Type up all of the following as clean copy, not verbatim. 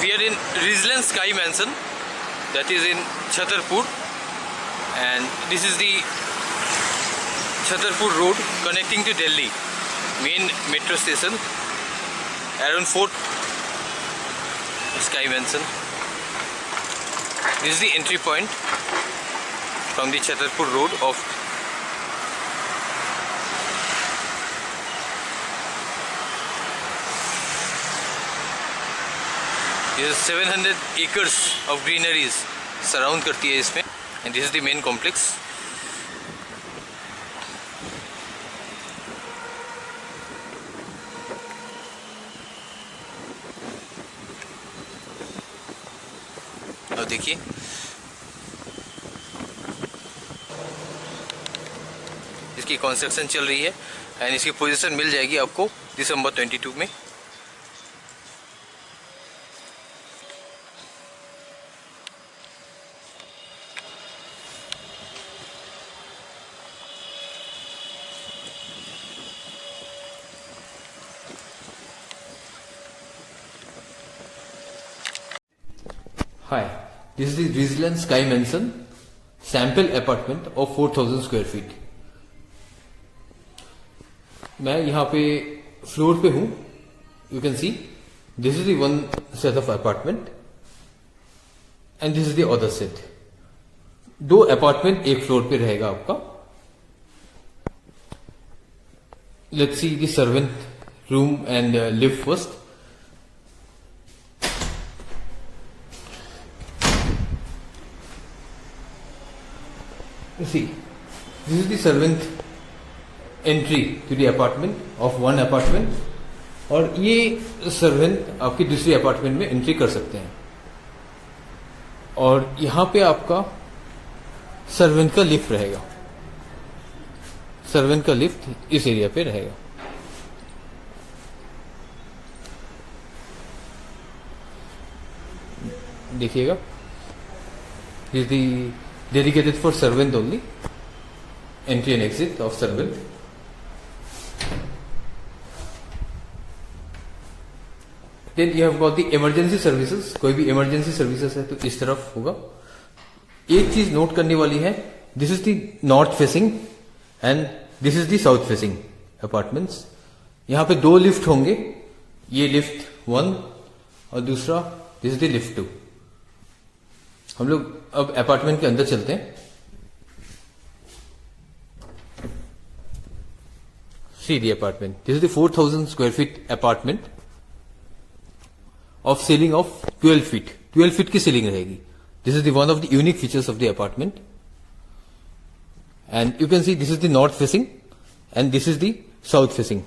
We are in Rizlan Sky Mansion, that is in Chhatarpur, and this is the Chhatarpur road connecting to Delhi main metro station. Around 4 Sky Mansion. This is the entry point from the Chhatarpur road of this is 700 acres of greeneries surround करती है इसमें, and this is the main complex. अब देखिए इसकी construction चल रही है and इसकी पोजीशन मिल जाएगी आपको दिसंबर 22 में. Hi, this is the Rizlan Sky Mansion sample apartment of 4000 square feet. मैं यहाँ पे फ्लोर पे हूँ. You can see this is the one set of apartment and this is the other set. 2 apartment एक floor पे रहेगा आपका. Let's see the servant room and lift first. See, this is the servant entry to the apartment of one apartment, और ये servant आपकी दूसरी apartment में entry कर सकते हैं. और यहाँ पे आपका सर्वेंट का लिफ्ट रहेगा. सर्वेंट का लिफ्ट इस एरिया पे रहेगा. देखिएगा, is the dedicated for servant only, entry and exit of servant. Then you have got the emergency services. कोई भी emergency services है तो इस तरफ होगा. एक चीज नोट करने वाली है, this is the north facing and this is the south facing apartments. यहाँ पे 2 लिफ्ट होंगे, ये लिफ्ट 1 और दूसरा this is the lift 2. हम लोग अब अपार्टमेंट के अंदर चलते हैं. See the apartment. This is the 4000 square feet apartment of ceiling of 12 feet. 12 feet की ceiling रहेगी. This is the one of the unique features of the apartment. And you can see this is the north facing and this is the south facing.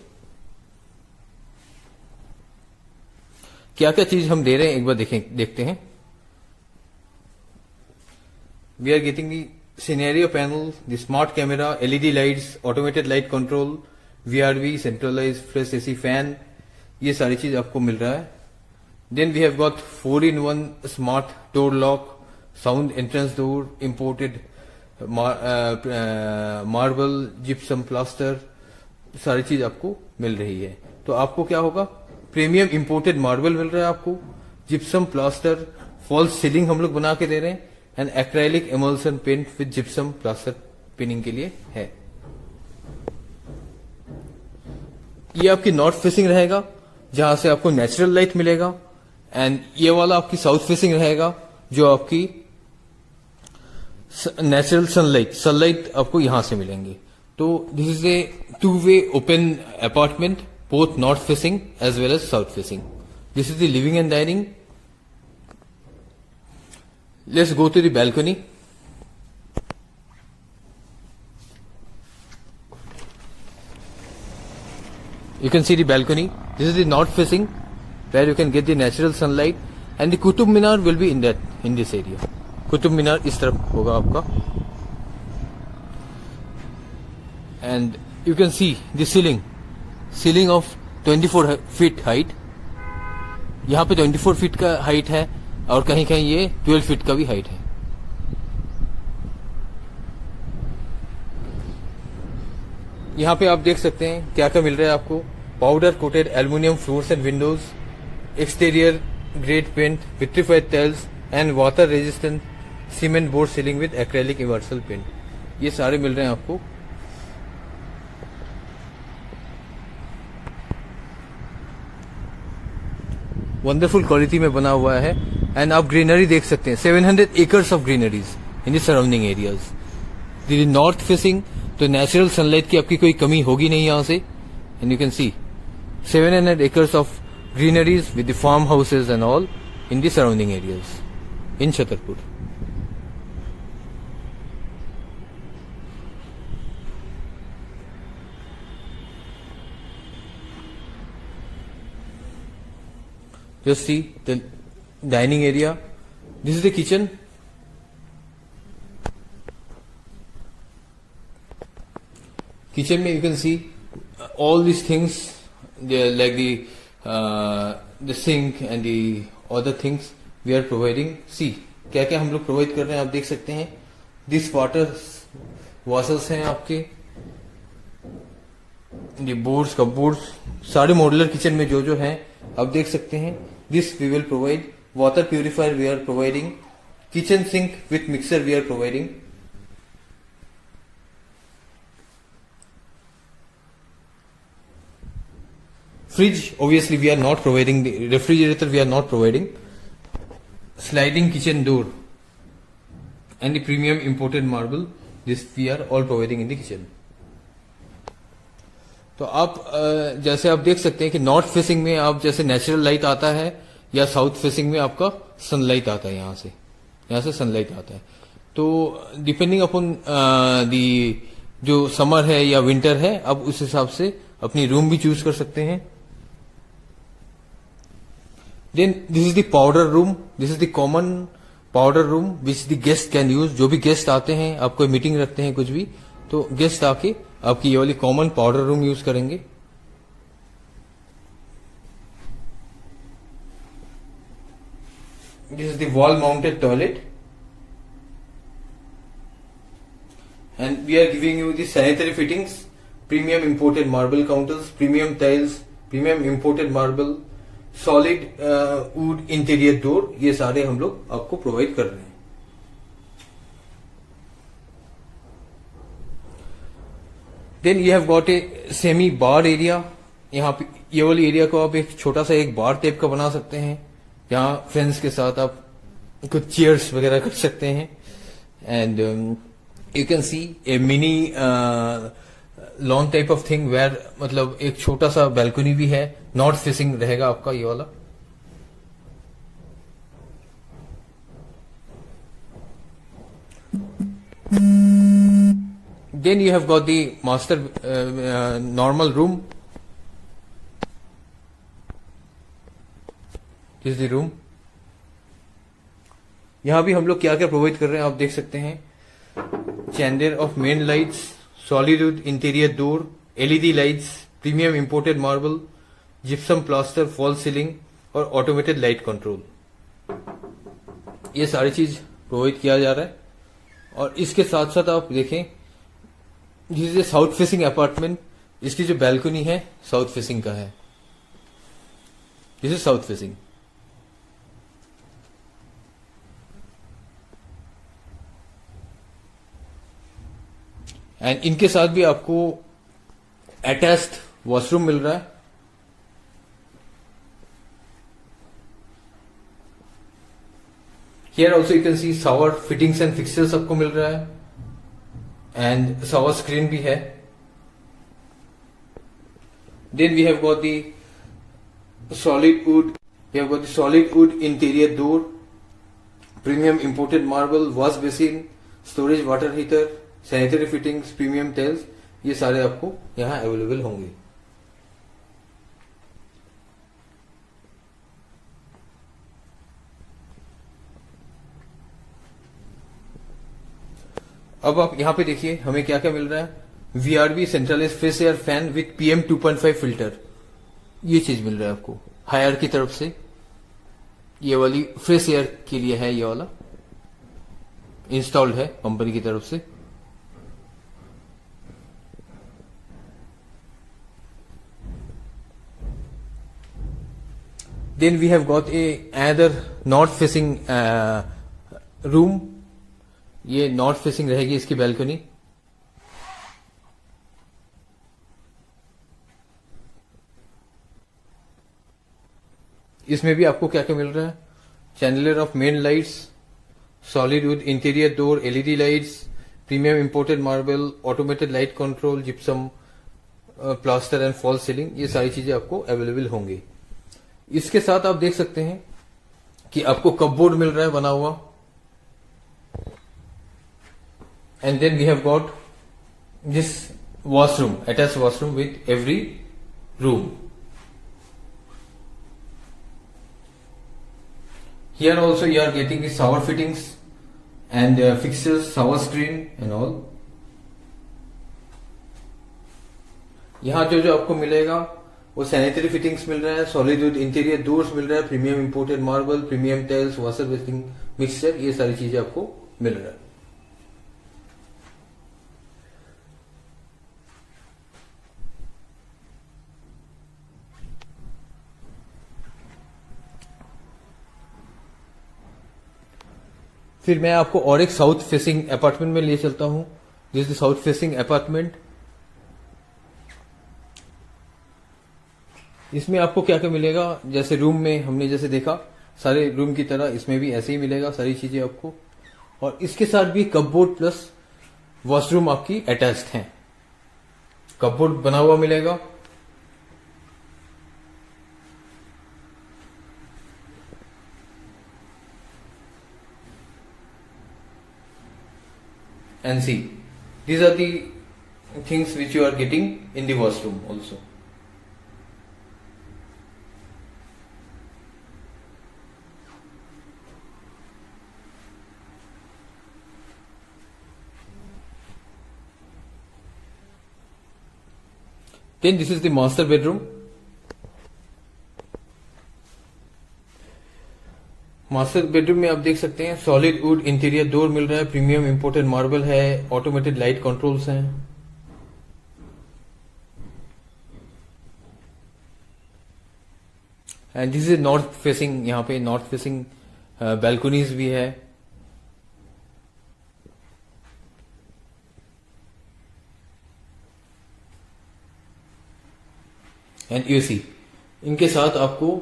क्या क्या चीज हम दे रहे हैं एक बार देखते हैं. We are getting the scenario panel, the smart camera, LED lights, automated light control, VRV, centralized fresh AC fan. ये सारी चीज आपको मिल रहा है. Then we have got 4-in-1 smart door lock, sound entrance door, imported marble, gypsum plaster. सारी चीज आपको मिल रही है. तो आपको क्या होगा, प्रीमियम इंपोर्टेड मार्बल मिल रहा है आपको, जिप्सम प्लास्टर, फॉल्स सीलिंग हम लोग बना के दे रहे हैं and acrylic emulsion paint with gypsum plaster punning के लिए है. ये आपकी नॉर्थ फेसिंग रहेगा जहां से आपको नेचुरल लाइट मिलेगा एंड ये वाला आपकी साउथ फेसिंग रहेगा जो आपकी नेचुरल सनलाइट आपको यहां से मिलेंगी. तो this is A 2-way open apartment, both north facing as well as south facing. This is the living and dining. Let's go to the balcony. You can see the balcony. This is the north facing where you can get the natural sunlight and the Qutub Minar will be in this area. Qutub Minar इस तरफ होगा आपका. And you can see the ceiling of 24 feet height. यहाँ पे 24 feet का height है और कहीं कहीं ये 12 फीट का भी हाइट है. यहाँ पे आप देख सकते हैं क्या क्या मिल रहा है आपको. Powder coated aluminium floors and Windows, exterior grade paint, vitrified tiles and water resistant cement board ceiling with acrylic immersal paint. ये सारे मिल रहे हैं आपको. वंडरफुल क्वालिटी में बना हुआ है. एंड आप ग्रीनरी देख सकते हैं, 700 acres of greeneries in the surrounding areas. This is north facing, तो नेचुरल सनलाइट की आपकी कोई कमी होगी नहीं यहां से. And you can C 700 acres of greeneries with the farmhouses and all in the surrounding areas in Chhatarpur. Just see the dining area. This is the kitchen. Kitchen mein you can see all these things. Like the sink and the other things we are providing. See क्या क्या हम लोग provide कर रहे हैं आप देख सकते हैं. दिस वाटर वॉशर्स हैं आपके, ये बोर्ड्स कपबोर्ड्स सारे मॉड्यूलर किचन में जो हैं आप देख सकते हैं. This we will provide. Water purifier we are providing. Kitchen sink with mixer we are providing. Fridge, obviously we are not providing. The refrigerator we are not providing. Sliding kitchen door and the premium imported marble, this we are all providing in the kitchen. तो आप जैसे आप देख सकते हैं कि north facing में आप जैसे नेचुरल लाइट आता है या साउथ फेसिंग में आपका सनलाइट आता है. यहाँ से सनलाइट आता है. तो डिपेंडिंग अपॉन दी जो समर है या विंटर है, आप उस हिसाब से अपनी रूम भी चूज कर सकते हैं. Then this is the powder room. This is the common powder room which the guest can use. जो भी गेस्ट आते हैं, आप कोई मीटिंग रखते हैं कुछ भी, तो गेस्ट आके आपकी ये वाली कॉमन पाउडर रूम यूज करेंगे. This is the wall mounted toilet. And we are giving you the sanitary fittings, premium imported marble counters, premium tiles, premium imported marble, solid wood interior door. ये सारे हम लोग आपको provide कर रहे हैं. Then you have got a semi bar area. यहाँ पे ये वाली एरिया को आप एक छोटा सा एक बार टाइप का बना सकते हैं. यहाँ फ्रेंड्स के साथ आप कुछ चेयर्स वगैरह कर सकते हैं. And you can see a mini lawn type of thing where, मतलब एक छोटा सा बैल्कनी भी है. नॉर्थ फेसिंग रहेगा आपका ये वाला. Then you have got the master normal room. This the room. यहां भी हम लोग क्या क्या प्रोवाइड कर रहे हैं आप देख सकते हैं. चैंडर of main lights, solid wood interior door, LED lights, premium imported marble, gypsum plaster, false ceiling और automated light control. ये सारी चीज प्रोवाइड किया जा रहा है. और इसके साथ साथ आप देखें, this is a south facing apartment. इसकी जो बैल्कनी है साउथ फेसिंग का है. This is south facing. And इनके साथ भी आपको अटैच्ड वॉशरूम मिल रहा है. Here also you can see shower fittings and fixtures आपको मिल रहा है. एंड शावर स्क्रीन भी है. Then we have got the solid wood. We have got the solid wood interior door, premium imported marble, wash basin, storage water heater, sanitary fittings, premium tiles. ये सारे आपको यहां अवेलेबल होंगे. अब आप यहां पे देखिए हमें क्या क्या मिल रहा है. VRB centralise fresh air fan with PM 2.5 filter. ये चीज मिल रहा है आपको हायर की तरफ से. ये वाली फ्रेश एयर के लिए है. ये वाला इंस्टॉल्ड है कंपनी की तरफ से. Then we have got a another north facing room. ये नॉर्थ फेसिंग रहेगी इसकी बैल्कनी. इसमें भी आपको क्या क्या मिल रहा है? Chandler of main lights, solid wood interior door, LED lights, premium imported marble, automated light control, gypsum, plaster and fall ceiling. ये सारी चीजें आपको अवेलेबल होंगी. इसके साथ आप देख सकते हैं कि आपको कपबोर्ड मिल रहा है बना हुआ. And then we have got this washroom, attach washroom with every room. Here also you are getting the shower fittings and fixtures, shower screen and all. यहाँ जो जो आपको मिलेगा वो सैनिटरी फिटिंग्स मिल रहा है, सॉलिड वुड इंटीरियर डोर्स मिल रहा है, premium imported marble, premium tiles, washer basin mixture, ये सारी चीजें आपको मिल रहा है. फिर मैं आपको और एक साउथ फेसिंग अपार्टमेंट में ले चलता हूं. This is south facing apartment. इसमें आपको क्या क्या मिलेगा? जैसे रूम में हमने जैसे देखा सारे रूम की तरह इसमें भी ऐसे ही मिलेगा सारी चीजें आपको. और इसके साथ भी कपबोर्ड प्लस वॉशरूम आपकी अटैच्ड हैं. कपबोर्ड बना हुआ मिलेगा. And see, these are the things which you are getting in the washroom also. Then this is the master bedroom. Master bedroom में आप देख सकते हैं सॉलिड वुड इंटीरियर डोर मिल रहा है, प्रीमियम इंपोर्टेड मार्बल है, ऑटोमेटेड लाइट कंट्रोल्स हैं. And this is north facing. यहाँ पे नॉर्थ फेसिंग बैल्कनीज भी है. एंड यू सी इनके साथ आपको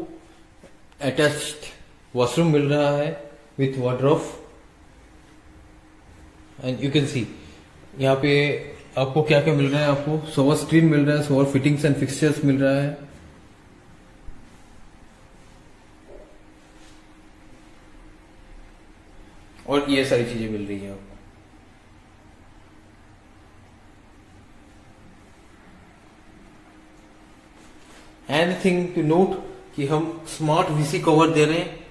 अटैच्ड वॉशरूम मिल रहा है with wardrobe. And you can सी यहाँ पे आपको क्या क्या मिल रहा है. आपको शॉवर स्क्रीन मिल रहा है, शॉवर फिटिंग्स एंड फिक्सचर्स मिल रहा है. और ये सारी चीजें मिल रही है आपको. एंड थिंग टू नोट कि हम स्मार्ट वीसी कवर दे रहे हैं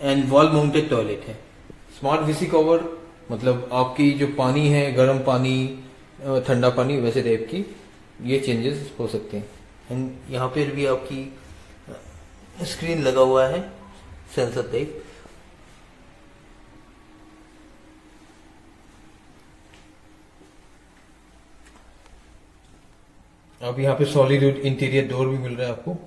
एंड वॉल माउंटेड टॉयलेट है. स्मार्ट वीसी कवर मतलब आपकी जो पानी है, गर्म पानी, ठंडा पानी, वैसे टाइप की ये चेंजेस हो सकते हैं. एंड यहाँ पर भी आपकी स्क्रीन लगा हुआ है सेंसर टाइप. अब यहाँ पे सॉलिड वुड इंटीरियर डोर भी मिल रहा है आपको.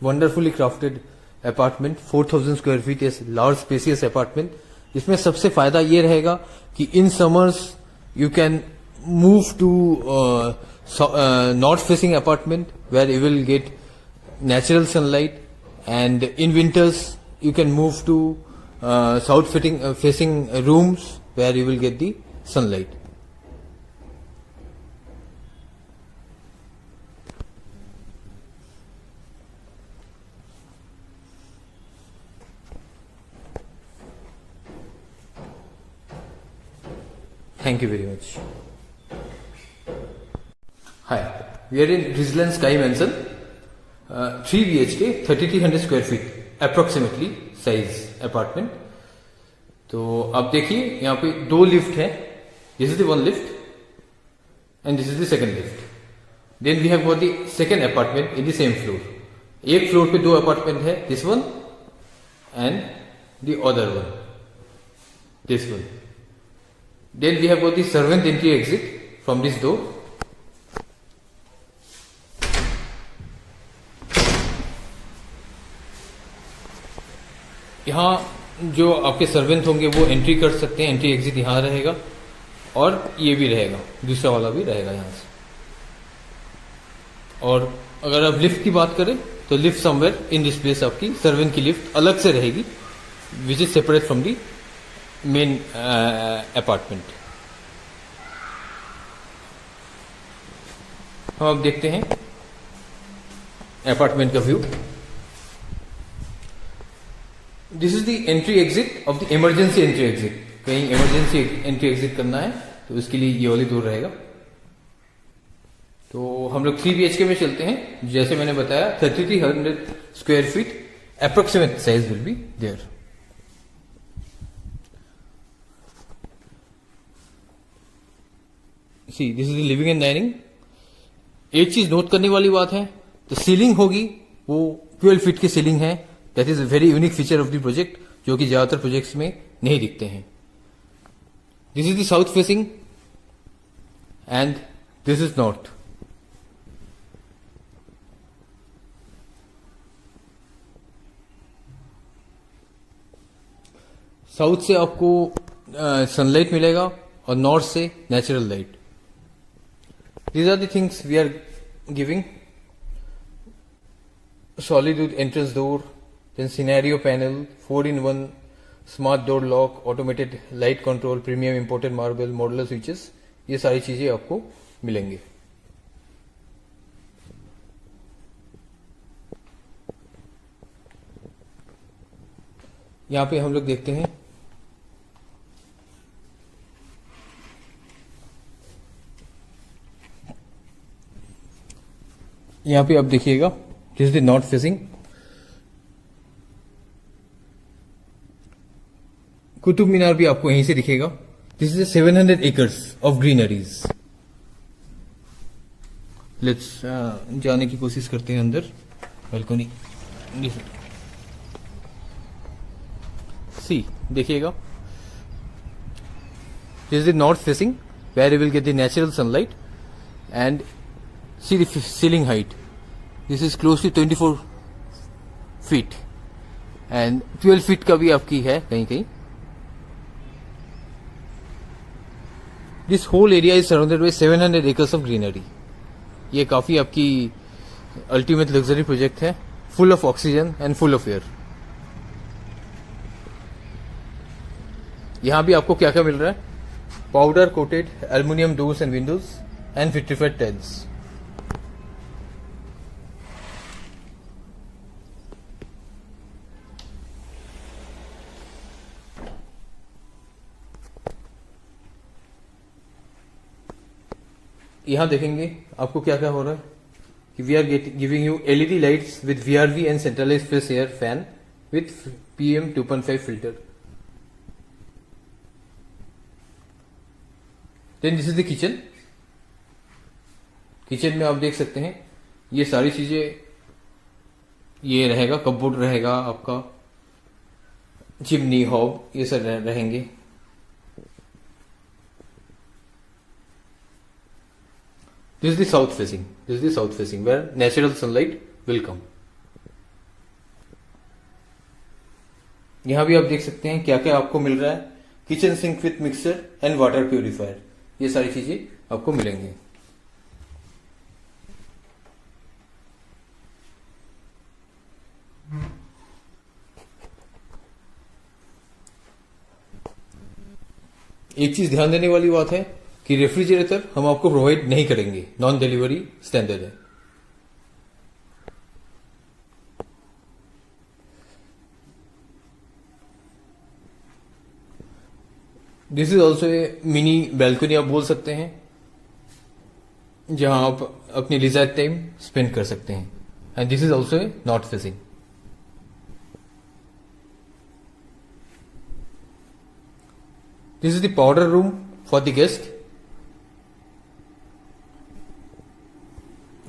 Wonderfully crafted apartment, 4000 square feet, large spacious apartment. इसमें सबसे फायदा ये रहेगा कि in summers you can move to north facing apartment where you will get natural sunlight, and in winters you can move to south facing rooms where you will get the sunlight. Thank you very much. Hi, we are in Rizlan Sky Mansion, 3 BHK, 3300 square feet, approximately size apartment. तो आप देखिए यहाँ पे 2 lift है. This is the 1 lift and this is the 2nd lift. Then we have got the 2nd apartment in the same floor. एक floor पे 2 apartment है, this one and the other one, this one. Then we have got the servant entry exit from this door. यहाँ जो आपके servant होंगे वो entry कर सकते हैं, एंट्री एग्जिट यहाँ रहेगा और ये भी रहेगा, दूसरा वाला भी रहेगा यहाँ से। और अगर आप लिफ्ट की बात करें तो lift somewhere in this place आपकी सर्वेंट की लिफ्ट अलग से रहेगी, which is separate from the main apartment. हम अब देखते हैं अपार्टमेंट का view. This is the entry exit of the emergency entry exit. कहीं इमरजेंसी एंट्री एग्जिट करना है तो उसके लिए ये वाली दूर रहेगा। तो हम लोग 3 BHK में चलते हैं। जैसे मैंने बताया 3300 square feet approximate size will be there. See this is the living and dining. एक चीज नोट करने वाली बात है, तो सीलिंग होगी वो 12 फीट की सीलिंग है। That is a very unique feature of the project, जो कि ज्यादातर प्रोजेक्ट्स में नहीं दिखते हैं। This is the south facing and this is north. South से आपको सनलाइट मिलेगा और नॉर्थ से natural light. These are the things we are giving. Solid wood entrance door, then scenario panel, 4-in-1 smart door lock, automated light control, premium imported marble, modular switches, ये सारी चीजें आपको मिलेंगे। यहाँ पे हम लोग देखते हैं यहाँ पे आप देखिएगा, this is the north facing. Qutub Minar भी आपको यहीं से दिखेगा। This is 700 acres of greeneries. Let's जाने की कोशिश करते हैं अंदर बालकनी। सी देखिएगा, this is the north facing where you will get the natural sunlight and see the ceiling height. This is close to 24 feet and 12 feet का भी आपकी है कहीं कहीं। This whole area is surrounded by 700 acres of greenery. ये काफी आपकी ultimate luxury project है, full of oxygen and full of air. यहां भी आपको क्या क्या मिल रहा है? Powder coated aluminium doors and windows and vitrified tiles. यहां देखेंगे आपको क्या क्या हो रहा है कि we are giving you LED lights with VRV and centralised fresh air fan with PM 2.5 filter. Then this is the kitchen. Kitchen में आप देख सकते हैं ये सारी चीजें, ये रहेगा, कपबोर्ड रहेगा आपका, चिमनी, हॉब, ये सब रहेंगे। This is the south facing. This is the south facing where natural sunlight will come. यहां भी आप देख सकते हैं क्या क्या आपको मिल रहा है। Kitchen sink with mixer and water purifier, ये सारी चीजें आपको मिलेंगी। एक चीज ध्यान देने वाली बात है कि रेफ्रिजरेटर हम आपको प्रोवाइड नहीं करेंगे, नॉन डिलीवरी स्टैंडर्ड है। This is also a mini balcony आप बोल सकते हैं, जहां आप अपनी लिजर्ड टाइम स्पेंड कर सकते हैं। And this is also a north facing. This is the powder room for the guest.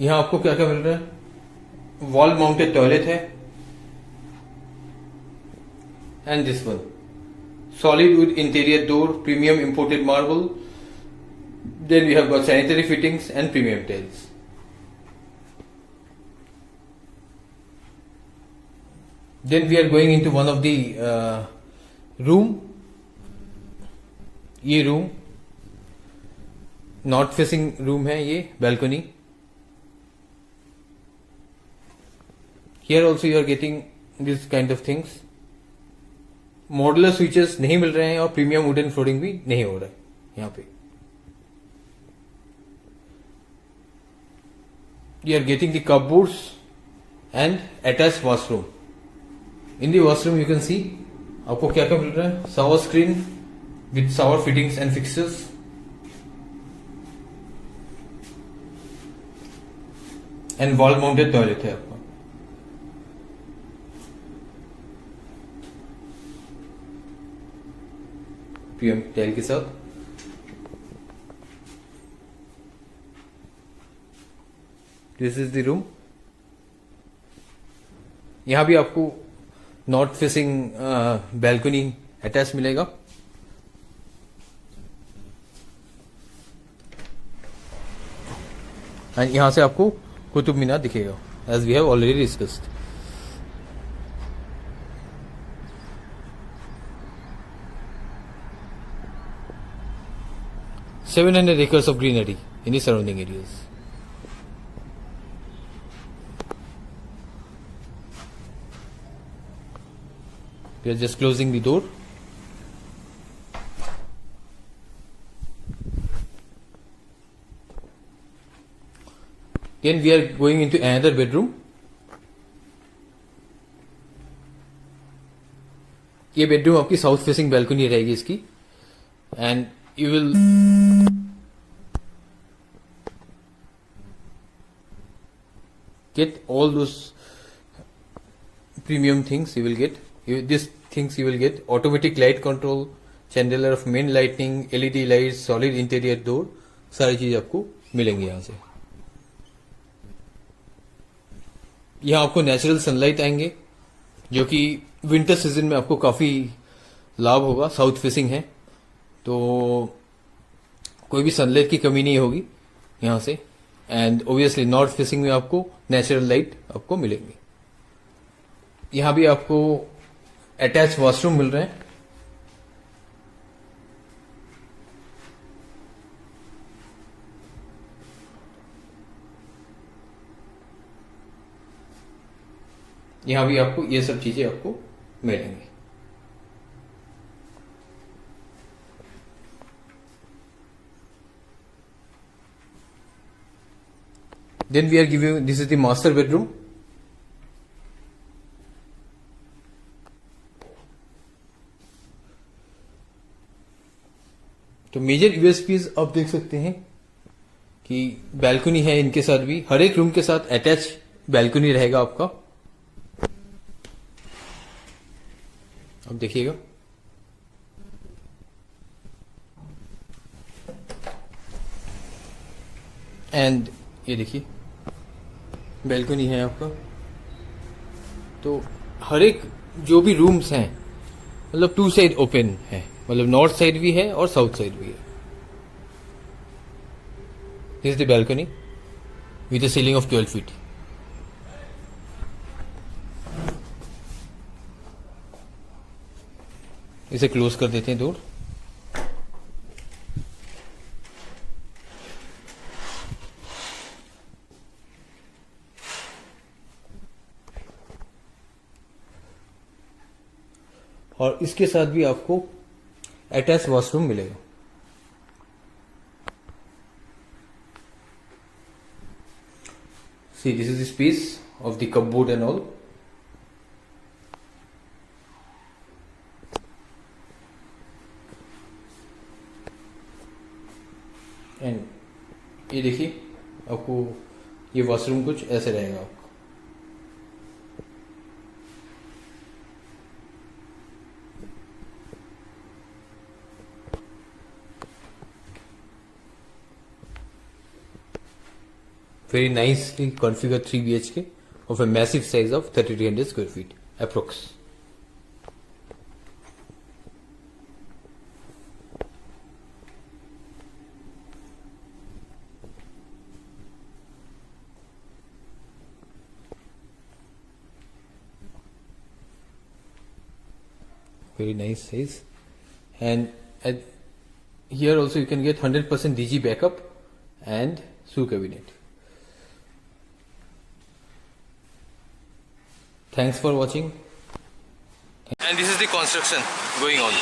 यहां आपको क्या क्या मिल रहा है? वॉल माउंटेड टॉयलेट है, and this one. Solid wood interior door, premium imported marble. Then we have got sanitary fittings and premium tiles. Then we are going into one of the room. ये room north facing room है, ये balcony. Here also you are getting this kind of things. Modular switches नहीं मिल रहे हैं और premium wooden flooring भी नहीं हो रहा है यहां पे. You are getting the cupboards and attach washroom. In the washroom you can see आपको क्या क्या मिल रहा है. Shower screen with shower fittings and fixtures. And wall mounted toilet है आपका. PM टाइल के साथ. This is the room. यहां भी आपको नॉर्थ फेसिंग बैल्कनी अटैच मिलेगा. एंड यहां से आपको कुतुब मीनार दिखेगा, as we have already discussed. (700 acres of greenery in the surrounding areas. We are just closing the door. Then we are going into another bedroom. ये bedroom आपकी south facing balcony रहेगी इसकी. And you will get all those premium things. You will get these things. You will get automatic light control, chandelier of main lighting, LED lights, solid interior door. सारी चीज आपको मिलेंगी यहाँ से. यहाँ आपको नेचुरल सनलाइट आएंगे, जो कि विंटर सीजन में आपको काफी लाभ होगा. साउथ फेसिंग है तो कोई भी सनलाइट की कमी नहीं होगी यहाँ से. एंड ओबियसली नॉर्थ फेसिंग में आपको नेचुरल लाइट आपको मिलेंगी. यहाँ भी आपको अटैच वॉशरूम मिल रहे हैं. यहाँ भी आपको ये सब चीजें आपको मिलेंगी. Then we are giving, this is the master bedroom. तो मेजर यूएसपीज आप देख सकते हैं कि बैल्कनी है इनके साथ भी. हर एक रूम के साथ अटैच बैल्कनी रहेगा आपका. अब देखिएगा, एंड ये देखिए बैल्कनी है आपका. तो हर एक जो भी रूम्स हैं मतलब 2 साइड ओपन है, मतलब नॉर्थ साइड भी है और साउथ साइड भी है. This is the balcony with a ceiling of 12 feet. इसे क्लोज कर देते हैं डोर. और इसके साथ भी आपको अटैच वॉशरूम मिलेगा. सी this is the space of the cupboard and all. And ये देखिए आपको ये वॉशरूम कुछ ऐसे रहेगा आपको. Very nicely configured 3 BHK of a massive size of 3300 square feet approx. very nice size. And here also you can get 100% DG backup and shoe cabinet. Thanks for watching. And this is the construction going on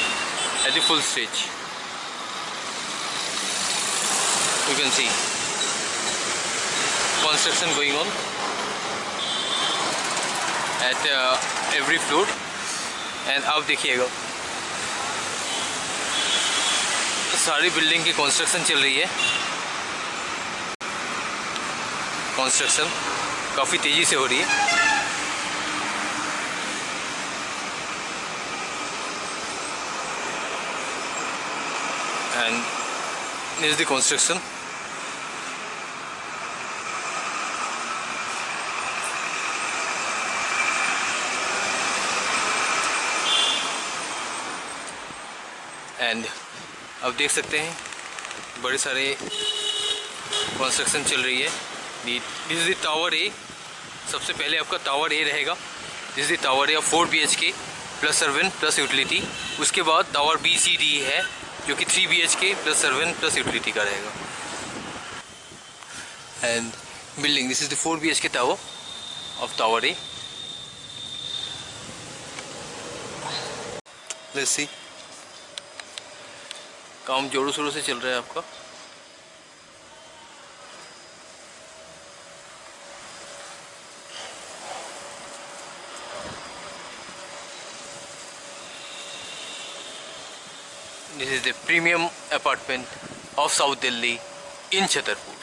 at the full stage. You can see construction going on at every floor. And अब देखिएगा सारी building की construction चल रही है. Construction काफ़ी तेज़ी से हो रही है. And this is the construction. And अब देख सकते हैं बड़े सारे कंस्ट्रक्शन चल रही है. दिस इज द टावर ए. सबसे पहले आपका टावर ए रहेगा. This is the tower A of 4 BHK plus servant plus utility. उसके बाद टावर बी सी डी है जो कि 3 BHK plus servant plus utility का रहेगा. And building this is the 4 BHK tower of tower A. Let's see. काम जोरों शोरों से चल रहा है आपका. This is the premium apartment of South Delhi in Chhatarpur.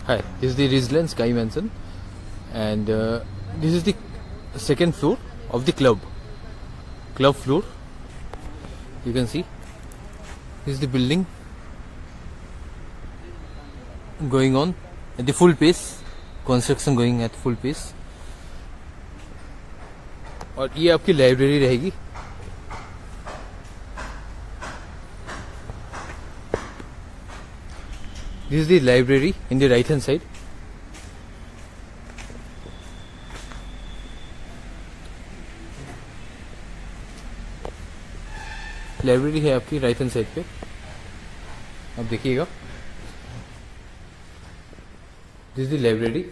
Hi, this is the Residence Sky Mansion, and this is the second floor of the club floor. You can see this is the building going on at the full pace. Construction going at full pace. और ये आपकी library रहेगी. This is the library in the right hand side. Library है आपकी right hand side पे. अब देखिएगा this is the library.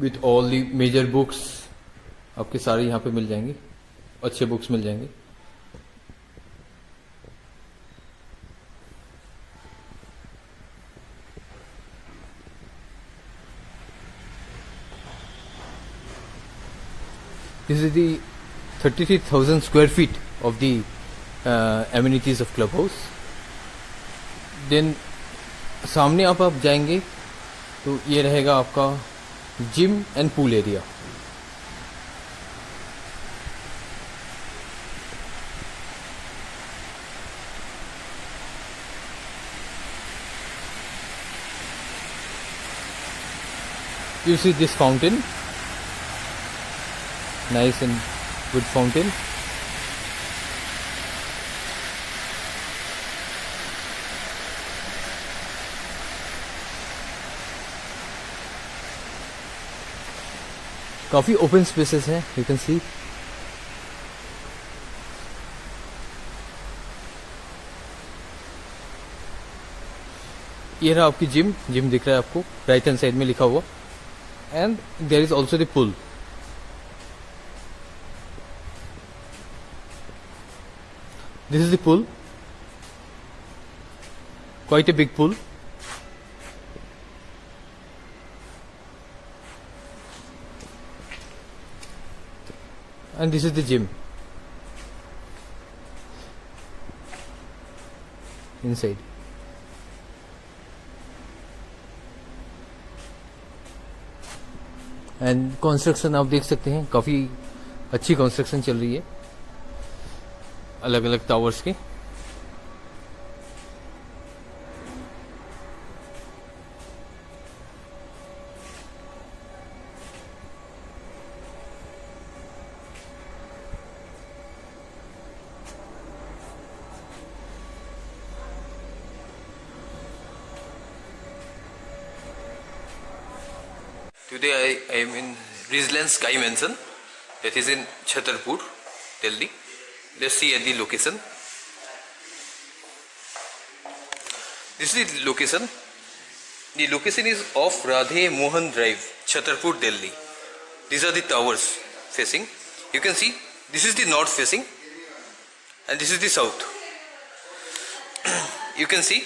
With all the major books आपके सारे यहाँ पे मिल जाएंगे. अच्छे बुक्स मिल जाएंगे. This is the 33,000 square feet of the amenities of clubhouse. Then सामने आप जाएंगे तो ये रहेगा आपका gym and pool area. You see this fountain. Nice and good fountain. काफी ओपन स्पेसेस हैं. यू कैन सी ये रहा आपकी जिम दिख रहा है आपको राइट हैंड साइड में लिखा हुआ. And there is also the pool. This is the pool. Quite a big pool. And this is the gym. Inside. And construction आप देख सकते हैं काफी अच्छी कंस्ट्रक्शन चल रही है अलग अलग टावर्स की. Today I am in Rizlan Sky Mansion, that is in Chhatarpur, Delhi. Let's see at the location. This is the location. The location is off Radhe Mohan Drive, Chhatarpur, Delhi. These are the towers facing. You can see this is the north facing and this is the south. You can see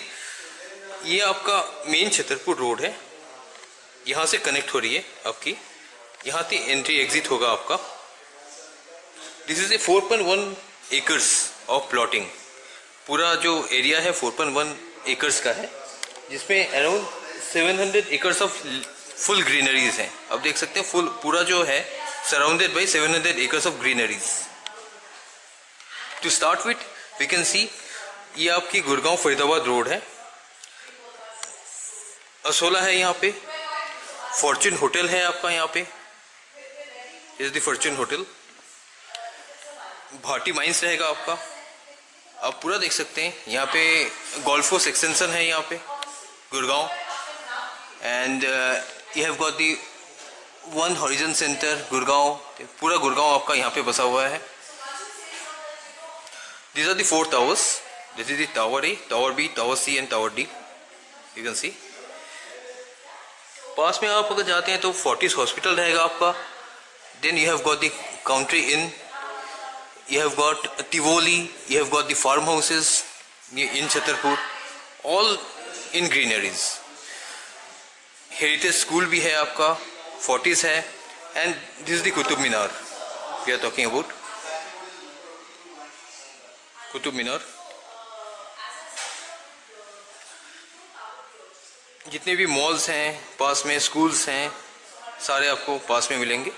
ये आपका main Chhatarpur road है, यहाँ से connect हो रही है आपकी, यहाँ से एंट्री एग्जिट होगा आपका. This is a 4.1 acres of plotting. पूरा जो एरिया है 4.1 एकर्स का है, जिसमें around 700 acres of full greeneries हैं. आप देख सकते हैं फुल पूरा जो है surrounded by 700 acres of greeneries. To start with we can see ये आपकी गुड़गांव फरीदाबाद रोड है. असोला है यहाँ पे. फॉर्चून होटल है आपका यहाँ पे, is the Fortune hotel. Bhati mines रहेगा आपका. आप पूरा देख सकते हैं यहाँ पे गोल्फोस एक्सटेंशन है यहाँ पे Gurgaon. And you have got the one horizon centre Gurgaon. पूरा गुड़गांव आपका यहाँ पे बसा हुआ है. These are the 4 towers. This is the tower A, tower B, tower C and tower D. You can see. पास में आप अगर जाते हैं तो फोर्टिस हॉस्पिटल रहेगा आपका. Then you have got the country inn. You have got Tivoli. You have got the farmhouses in Chhatarpur. All in greeneries. Heritage school भी है आपका. फोर्टिस है. And this is the Qutub Minar. We are talking about Qutub Minar. जितने भी malls हैं पास में, schools हैं, सारे आपको पास में मिलेंगे.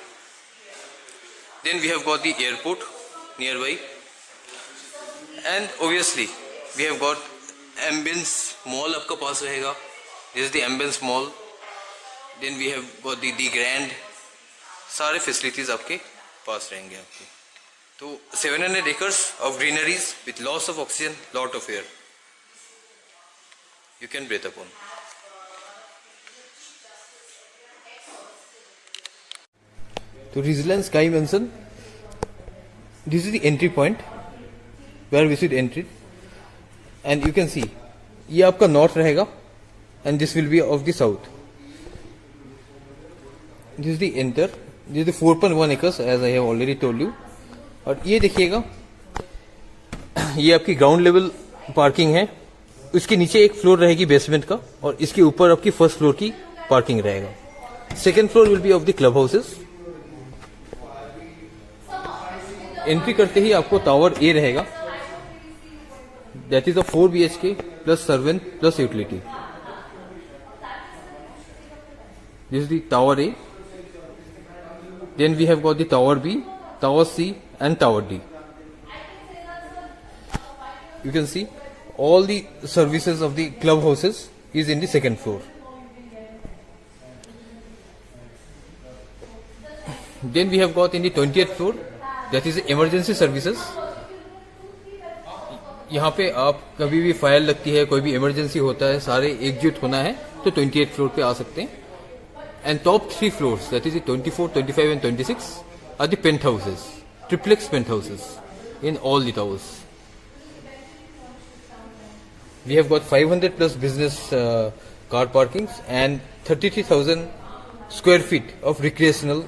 Then we have got the airport nearby. And obviously we have got Ambience Mall आपका पास रहेगा. This is the Ambience Mall. Then we have got the Grand. सारे फैसिलिटीज़ आपके पास रहेंगे आपके. तो 700 acres of greeneries with lots of oxygen, lot of air you can breathe upon. तो Rizlan Sky Mansion, this is the entry point where we should enter, and you can see ये आपका north रहेगा and this will be of the south. This is the enter. This is the 4.1 acres as I have already told you. और ये देखिएगा ये आपकी ground level parking है. उसके नीचे एक फ्लोर रहेगी बेसमेंट का और इसके ऊपर आपकी फर्स्ट फ्लोर की पार्किंग रहेगा. Second floor will be of the club houses. Entry करते ही आपको टावर ए रहेगा. That is a 4 BHK plus servant plus utility. This is the tower A. Then we have got the tower B, tower C and tower D. You can see all the services of the club houses is in the second floor. Then we have got in the 20th floor, that is emergency services. यहाँ पे आप कभी भी fire लगती है, कोई भी emergency होता है, सारे एकजुट होना है तो 28th फ्लोर पे आ सकते हैं. And top 3 floors, that is the 24, 25 and 26 are the penthouses, triplex penthouses in all the towers. We have got 500 plus business car parkings and 33,000 square feet of recreational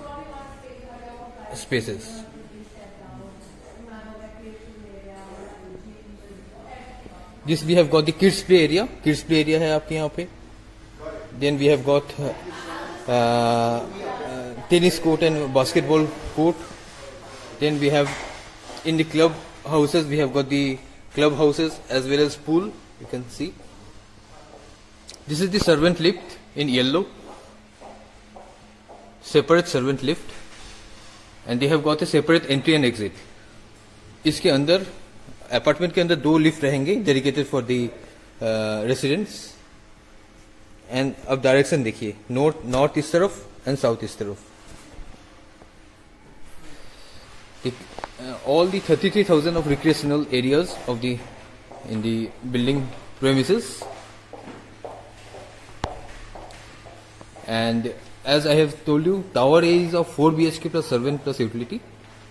spaces. This we have got the kids play area. Kids play area है आपके यहाँ पे. Then we have got tennis court and basketball court. Then we have in the club houses, we have got the club houses as well as pool. You can see this is the servant lift in yellow, separate servant lift, and they have got a separate entry and exit. इसके अंदर apartment के अंदर 2 lift रहेंगे dedicated for the residents. And अब direction देखिए, north इस तरफ and south इस तरफ. All the 33,000 of recreational areas of in the building premises, and as I have told you, tower A is of 4 BHK plus servant plus utility,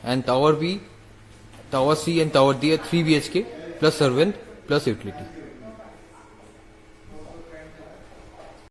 and tower B, tower C and tower D are 3 BHK plus servant plus utility.